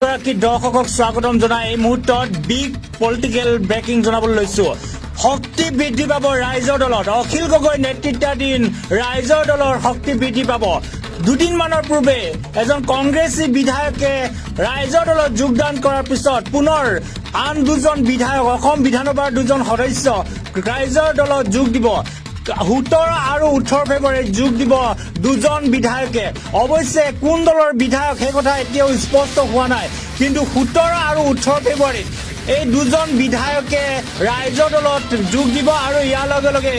দৰ্শকক স্বাগতম জনাই এই মুহূৰ্তত বিগ পলিটিকেল ব্ৰেকিং জনাবলৈ লৈছো। শক্তি বৃদ্ধি পাব ৰাইজৰ দলত। অখিল গগৈ নেতৃত্বাধীন ৰাইজৰ দলৰ শক্তি বৃদ্ধি পাব। দুদিনমানৰ পূৰ্বে এজন কংগ্ৰেছী বিধায়কে ৰাইজৰ দলত যোগদান কৰাৰ পিছত পুনৰ আন দুজন বিধায়ক অসম বিধানসভাৰ দুজন সদস্য ৰাইজৰ দলত যোগ দিব। 17 আৰু 18 ফেব্ৰুৱাৰীত যোগ দিব দুজন বিধায়কে। অৱশ্যে কোন দলৰ বিধায়ক সেই কথা এতিয়াও স্পষ্ট হোৱা নাই, কিন্তু 17 আৰু 18 ফেব্ৰুৱাৰীত এই দুজন বিধায়কে ৰাইজৰ দলত যোগ দিব আৰু ইয়াৰ লগে লগে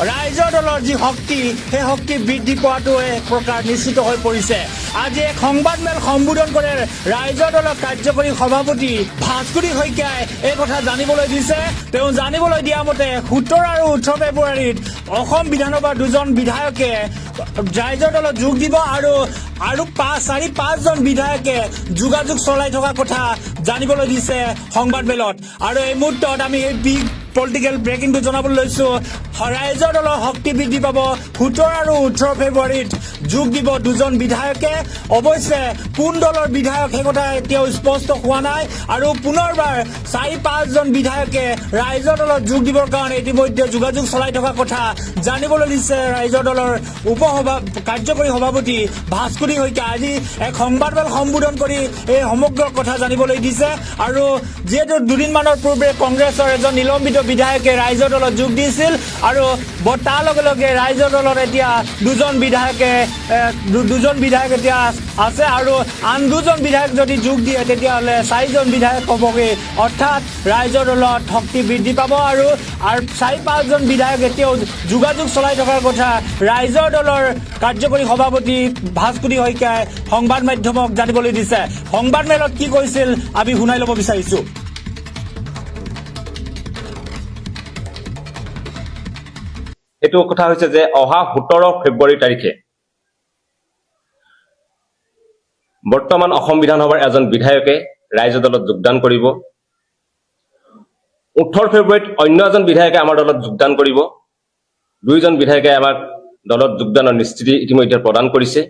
ৰাইজৰ দলৰ যি শক্তি সেই শক্তি বৃদ্ধি পোৱাটো এক প্ৰকাৰ নিশ্চিত হৈ পৰিছে। আজি এক সংবাদমেল সম্বোধন কৰে ৰাইজৰ দলৰ কাৰ্যকৰী সভাপতি ভাস্কৰী শইকীয়াই এই কথা জানিবলৈ দিছে। তেওঁ জানিবলৈ দিয়া মতে 17 আৰু 18 ফেব্ৰুৱাৰীত অসম বিধানসভাৰ দুজন বিধায়কে ৰাইজৰ দলত যোগ দিব আৰু 4-5জন বিধায়কে যোগাযোগ চলাই থকা কথা জানিবলৈ দিছে সংবাদমেলত। আৰু এই মুহূৰ্তত আমি এই বিগ পলিটিকেল ব্ৰেকিংটো জনাবলৈ লৈছো। ৰাইজৰ দলৰ শক্তি বৃদ্ধি পাব। 17 আৰু 18 ফেব্ৰুৱাৰীত যোগ দিব দুজন বিধায়কে। অৱশ্যে কোন দলৰ বিধায়ক সেই কথা এতিয়াও স্পষ্ট হোৱা নাই আৰু পুনৰবাৰ 4-5জন বিধায়কে ৰাইজৰ দলত যোগ দিবৰ কাৰণে ইতিমধ্যে যোগাযোগ চলাই থকা কথা জানিবলৈ দিছে ৰাইজৰ দলৰ কাৰ্যকৰী সভাপতি ভাস্কৰী শইকীয়া। আজি এক সংবাদমেল সম্বোধন কৰি এই সমগ্ৰ কথা জানিবলৈ দিছে। আৰু যিহেতু দুদিনমানৰ পূৰ্বে কংগ্ৰেছৰ এজন নিলম্বিত বিধায়কে ৰাইজৰ দলত যোগ দিছিল আৰু তাৰ লগে লগে ৰাইজৰ দলত এতিয়া দুজন বিধায়ক এতিয়া আছে আৰু আন দুজন বিধায়ক যদি যোগ দিয়ে তেতিয়াহ'লে 4জন বিধায়ক হ'বগৈ। অৰ্থাৎ ৰাইজৰ দলত শক্তি বৃদ্ধি পাব আৰু 4-5জন বিধায়ক এতিয়াও যোগাযোগ চলাই থকাৰ কথা ৰাইজৰ দলৰ কাৰ্যকৰী সভাপতি ভাস্কৰী শইকীয়াই সংবাদ মাধ্যমক জানিবলৈ দিছে। সংবাদমেলত কি কৈছিল আমি শুনাই ল'ব বিচাৰিছো। এইটো কথা হৈছে যে অহা 17 ফেব্ৰুৱাৰী তাৰিখে বৰ্তমান অসম বিধানসভাৰ এজন বিধায়কে ৰাইজৰ দলত যোগদান কৰিব। 18 ফেব্ৰুৱাৰীত অন্য এজন বিধায়কে আমাৰ দলত যোগদান কৰিব। 2জন বিধায়কে আমাক দলত যোগদানৰ নিশ্চিতি ইতিমধ্যে প্ৰদান কৰিছে।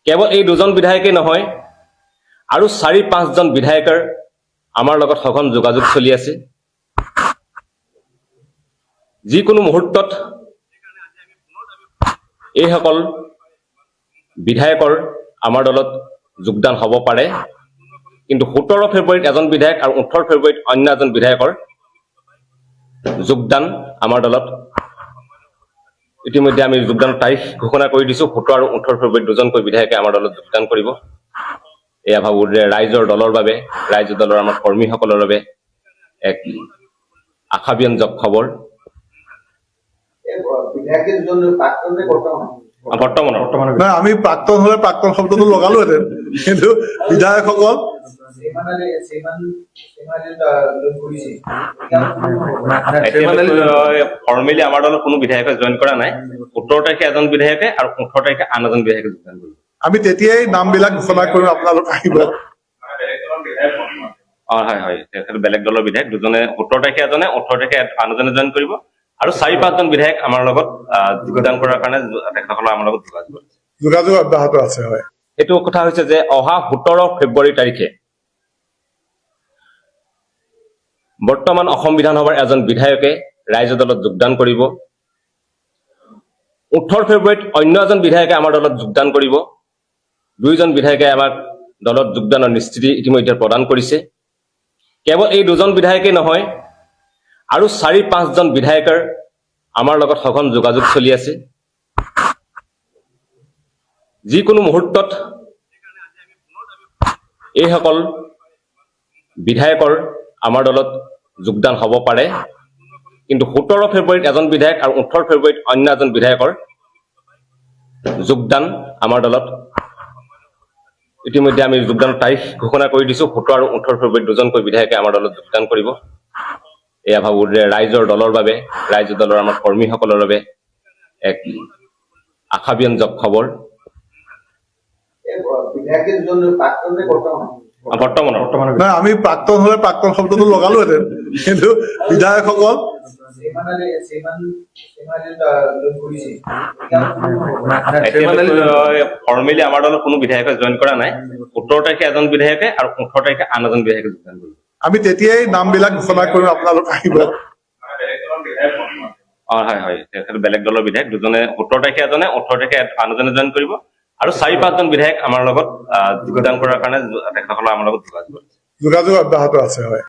কেৱল এই 2জন বিধায়কেই নহয়, আৰু 4-5জন বিধায়কৰ আমাৰ লগত সঘন যোগাযোগ চলি আছে। যিকোনো মুহূৰ্তত এইসকল বিধায়কৰ আমাৰ দলত যোগদান হ'ব পাৰে। কিন্তু 17 ফেব্ৰুৱাৰীত এজন বিধায়ক আৰু 18 ফেব্ৰুৱাৰীত অন্য এজন বিধায়কৰ যোগদান আমাৰ দলত ইতিমধ্যে আমি যোগদানৰ তাৰিখ ঘোষণা কৰি দিছো। 17 আৰু 18 ফেব্ৰুৱাৰীত দুজনকৈ বিধায়কে আমাৰ দলত যোগদান কৰিব। এয়া ভাবোঁ যে ৰাইজৰ দলৰ বাবে, ৰাইজৰ দলৰ আমাৰ কৰ্মীসকলৰ বাবে এক আশাব্যঞ্জক খবৰ। আমি প্ৰাক্তন হলে প্ৰাক্তন শব্দটো লগালোহেঁতেন, কিন্তু বিধায়কসকল ফৰ্মেলি আমাৰ দলত কোনো বিধায়কে জইন কৰা নাই। 17 তাৰিখে এজন বিধায়কে আৰু 18 তাৰিখে আন এজন বিধায়কে যোগদান কৰিব। আমি তেতিয়াই নামবিলাক ঘোষণা কৰিম, আপোনালোক আহিব। হয়, তেখেত বেলেগ দলৰ বিধায়ক দুজনে 17 তাৰিখে এজনে, 18 তাৰিখে আন এজনে জইন কৰিব আৰু 4-5জন বিধায়ক আমাৰ লগত যোগদান কৰাৰ কাৰণে তেখেতসকলৰ আমাৰ লগত যোগাযোগ অব্যাহত আছে। হয়, এইটো কথা হৈছে যে অহা 17 ফেব্ৰুৱাৰী তাৰিখে বৰ্তমান অসম বিধানসভাৰ এজন বিধায়কে ৰাইজৰ দলত যোগদান কৰিব। 18 ফেব্ৰুৱাৰীত অন্য এজন বিধায়কে আমাৰ দলত যোগদান কৰিব। 2জন বিধায়কে আমাক দলত যোগদানৰ নিশ্চিতি ইতিমধ্যে প্ৰদান কৰিছে। কেৱল এই 2জন বিধায়কেই নহয়, আৰু 4-5জন বিধায়কৰ আমাৰ লগত সঘন যোগাযোগ চলি আছে। যিকোনো মুহূৰ্তত এইসকল বিধায়কৰ আমাৰ দলত যোগদান হ'ব পাৰে। কিন্তু 17 ফেব্ৰুৱাৰীত এজন বিধায়ক আৰু 18 ফেব্ৰুৱাৰীত অন্য এজন বিধায়কৰ যোগদান আমাৰ দলত ইতিমধ্যে আমি যোগদানৰ তাৰিখ ঘোষণা কৰি দিছো। 17 আৰু 18 ফেব্ৰুৱাৰীত দুজনকৈ বিধায়কে আমাৰ দলত যোগদান কৰিব। এয়া ভাবোঁ যে ৰাইজৰ দলৰ বাবে, ৰাইজৰ দলৰ আমাৰ কৰ্মীসকলৰ বাবে এক আশাব্যঞ্জক খবৰ। আমি প্ৰাক্তন হলে প্ৰাক্তন শব্দটো লগালোহেঁতেন, কিন্তু বিধায়কসকল ফৰ্মেলি আমাৰ দলত কোনো বিধায়কে জইন কৰা নাই। 17 তাৰিখে এজন বিধায়কে আৰু 18 তাৰিখে আন এজন বিধায়কে যোগদান কৰিব। আমি তেতিয়াই নামবিলাক ঘোষণা কৰিম, আপোনালোক আহিব। হয় হয়, তেখেত বেলেগ দলৰ বিধায়ক দুজনে 17 তাৰিখে এজনে, 18 তাৰিখে আন এজনে জইন কৰিব আৰু 4-5জন বিধায়ক আমাৰ লগত যোগদান কৰাৰ কাৰণে তেখেতসকলৰ আমাৰ লগত যোগাযোগ যোগাযোগ অব্যাহত আছে। হয়।